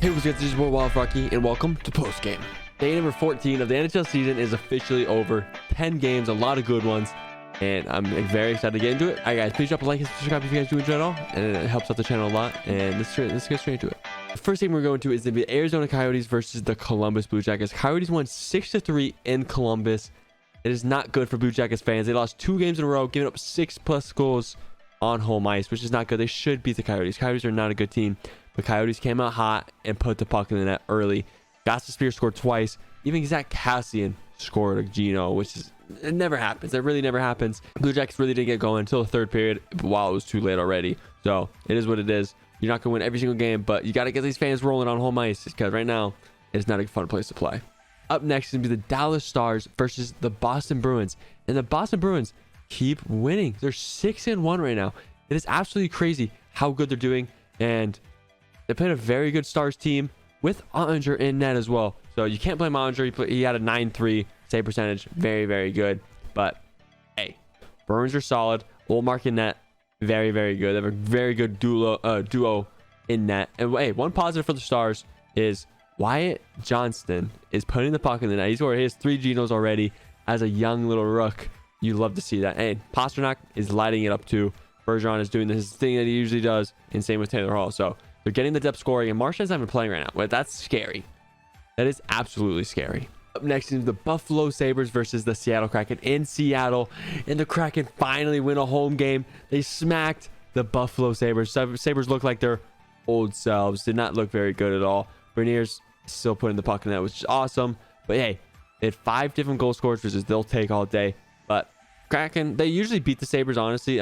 Hey, what's good? This is Wild Rocky, and welcome to Postgame. Day number 14 of the NHL season is officially over. 10 games, a lot of good ones, and I'm very excited to get into it. All right, guys, please drop a like and subscribe if you guys do enjoy it all, and it helps out the channel a lot. And let's get straight into it. The first game we're going to is the Arizona Coyotes versus the Columbus Blue Jackets. Coyotes won 6-3 in Columbus. It is not good for Blue Jackets fans. They lost 2 games in a row, giving up 6+ goals on home ice, which is not good. They should beat the Coyotes. Coyotes are not a good team. The Coyotes came out hot and put the puck in the net early. Spear scored twice. Even Zach Cassian scored a Geno, which is, it never happens. It really never happens. Blue Jackets really didn't get going until the third period, while it was too late already. So it is what it is. You're not going to win every single game, but you got to get these fans rolling on home ice, because right now it's not a fun place to play. Up next is going to be the Dallas Stars versus the Boston Bruins. And the Boston Bruins keep winning. They're 6-1 right now. It is absolutely crazy how good they're doing. And they played a very good Stars team with Ottinger in net as well. So you can't blame Ottinger. He had a 9.3 save percentage. Very, very good. But, hey, Bruins are solid. Ullmark in net. Very, very good. They have a very good duo in net. And, hey, one positive for the Stars is Wyatt Johnston is putting the puck in the net. He has 3 Genos already as a young little rook. You love to see that. And Pasternak is lighting it up too. Bergeron is doing this thing that he usually does. And same with Taylor Hall. So they're getting the depth scoring, and Marchand's not even playing right now. But that's scary. That is absolutely scary. Up next is the Buffalo Sabres versus the Seattle Kraken in Seattle. And the Kraken finally win a home game. They smacked the Buffalo Sabres. Sabres look like their old selves. Did not look very good at all. Bernier's still putting the puck in that, which is awesome. But hey, they had 5 different goal scorers, which is they'll take all day. But Kraken, they usually beat the Sabres, honestly.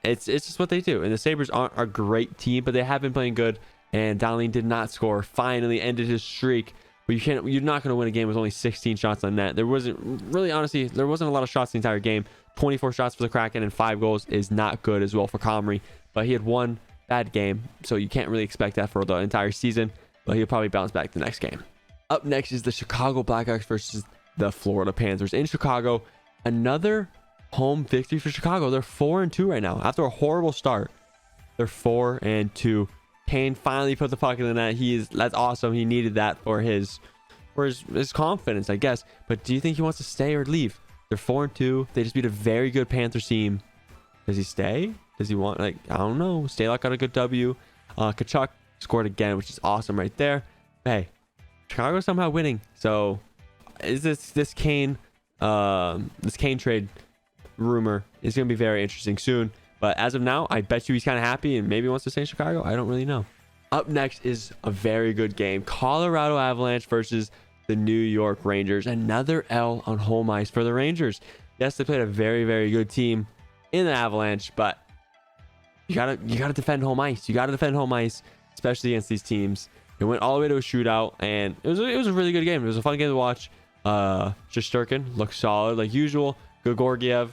It's just what they do. And the Sabres aren't a great team, but they have been playing good. And Donnelly did not score. Finally ended his streak. But you're not going to win a game with only 16 shots on net. There wasn't really, honestly, there wasn't a lot of shots the entire game. 24 shots for the Kraken and 5 goals is not good as well for Comrie. But he had 1 bad game, so you can't really expect that for the entire season. But he'll probably bounce back the next game. Up next is the Chicago Blackhawks versus the Florida Panthers in Chicago. Another home victory for Chicago. They're 4-2 right now after a horrible start. They're 4-2. Kane finally put the puck in the net. That's awesome. He needed that for his confidence, I guess. But do you think he wants to stay or leave? They're 4-2. They just beat a very good Panthers team. Does he stay? Does he want, I don't know. Stalock got a good W. Kachuk scored again, which is awesome right there. Hey, Chicago somehow winning. So is this Kane trade rumor is going to be very interesting soon. But as of now, I bet you he's kind of happy and maybe wants to stay in Chicago. I don't really know. Up next is a very good game. Colorado Avalanche versus the New York Rangers. Another L on home ice for the Rangers. Yes, they played a very, very good team in the Avalanche, but you gotta defend home ice. You gotta defend home ice, especially against these teams. It went all the way to a shootout, and it was a really good game. It was a fun game to watch. Shesterkin looked solid like usual. Georgiev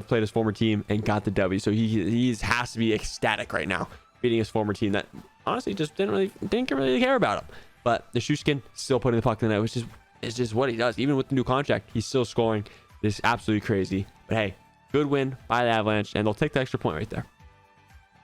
played his former team and got the W. So he has to be ecstatic right now, beating his former team that honestly just didn't really care about him. But the Shushkin still putting the puck in the net, which is just what he does. Even with the new contract, he's still scoring. It's absolutely crazy. But hey, good win by the Avalanche, and they'll take the extra point right there.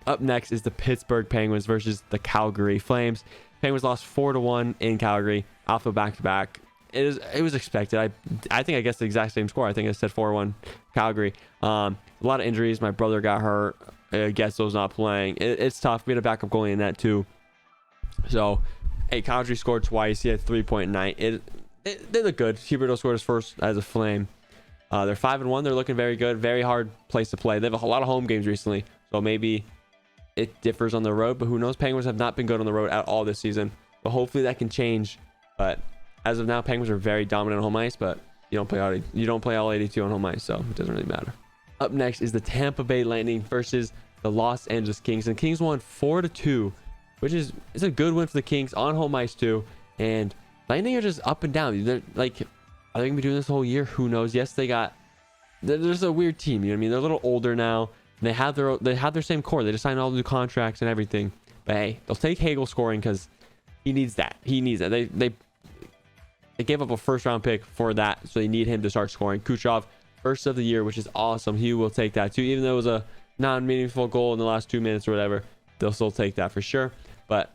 Up next is the Pittsburgh Penguins versus the Calgary Flames. Penguins lost 4-1 in Calgary off a back-to-back. It was expected. I think I guessed the exact same score. I think I said 4-1 Calgary. A lot of injuries. My brother got hurt. Getzo's not playing. It's tough. We had a backup goalie in that too. So, hey, Calgary scored twice. He had 3.9. They look good. Huberdeau scored his first as a Flame. They're 5-1. They're looking very good. Very hard place to play. They have a lot of home games recently, so maybe it differs on the road. But who knows? Penguins have not been good on the road at all this season. But hopefully that can change. But as of now, Penguins are very dominant on home ice, but you don't play all 82 on home ice, so it doesn't really matter. Up next is the Tampa Bay Lightning versus the Los Angeles Kings. And Kings won 4-2, which is a good win for the Kings on home ice too. And Lightning are just up and down. They're like, are they gonna be doing this the whole year? Who knows? Yes, there's a weird team. You know what I mean? They're a little older now. And they have their same core. They just signed all the new contracts and everything. But hey, they'll take Hagel scoring because he needs that. They gave up a first-round pick for that, so they need him to start scoring. Kucherov, first of the year, which is awesome. He will take that too, even though it was a non-meaningful goal in the last 2 minutes or whatever. They'll still take that for sure. But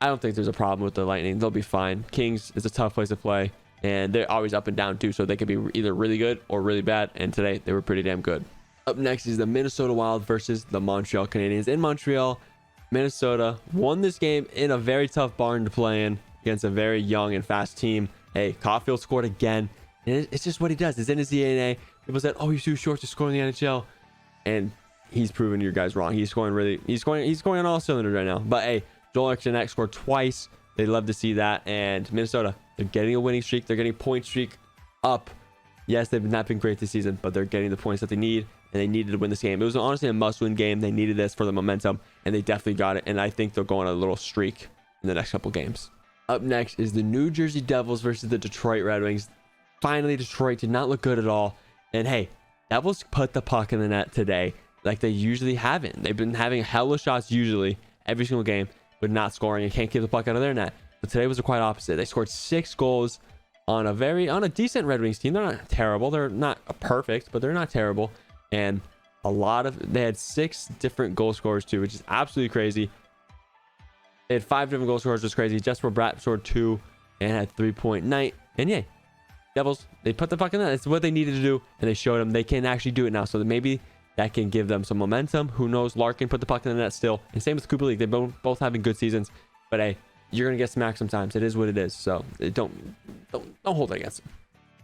I don't think there's a problem with the Lightning. They'll be fine. Kings is a tough place to play, and they're always up and down too, so they could be either really good or really bad, and today they were pretty damn good. Up next is the Minnesota Wild versus the Montreal Canadiens. In Montreal, Minnesota won this game in a very tough barn to play in against a very young and fast team. Hey, Caulfield scored again, and it's just what he does. It's in his DNA. People said, oh, he's too short to score in the NHL, and he's proven you guys wrong. He's scoring on all cylinders right now. But hey, Joel Eriksson scored twice. They'd love to see that. And Minnesota, they're getting a winning streak. They're getting point streak up. Yes, they've not been great this season, but they're getting the points that they need, and they needed to win this game. It was honestly a must-win game. They needed this for the momentum, and they definitely got it. And I think they'll go on a little streak in the next couple games. Up next is the New Jersey Devils versus the Detroit Red Wings. Finally, Detroit did not look good at all. And hey, Devils put the puck in the net today like they usually haven't. They've been having hella shots usually every single game, but not scoring and can't keep the puck out of their net. But today was the quite opposite. They scored 6 goals on a decent Red Wings team. They're not terrible. They're not perfect, but they're not terrible. And they had 6 different goal scorers too, which is absolutely crazy. They had 5 different goal scorers, which is crazy. Jesper Bratt scored 2 and had 3-point night. And yeah, Devils, they put the puck in that. It's what they needed to do, and they showed them they can actually do it now. So that maybe that can give them some momentum. Who knows? Larkin put the puck in the net still. And same with Cooper League. They're both having good seasons. But hey, you're gonna get smacked sometimes. It is what it is. So don't hold it against them.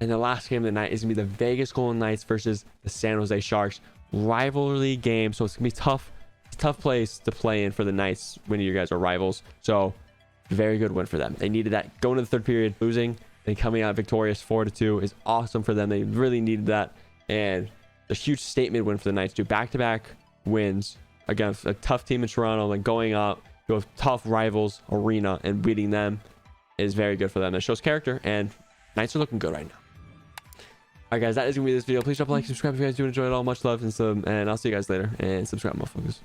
And the last game of the night is gonna be the Vegas Golden Knights versus the San Jose Sharks. Rivalry game. So it's gonna be tough. It's a tough place to play in for the Knights when you guys are rivals. So very good win for them. They needed that. Going to the third period, losing and coming out victorious 4-2 is awesome for them. They really needed that. And a huge statement win for the Knights. Do back-to-back wins against a tough team in Toronto, like going up to a tough rivals arena and beating them is very good for them. It shows character, and Knights are looking good right now. All right, guys, that is gonna be this video. Please drop a like, subscribe if you guys do enjoy it all. Much love and I'll see you guys later. And subscribe, motherfuckers.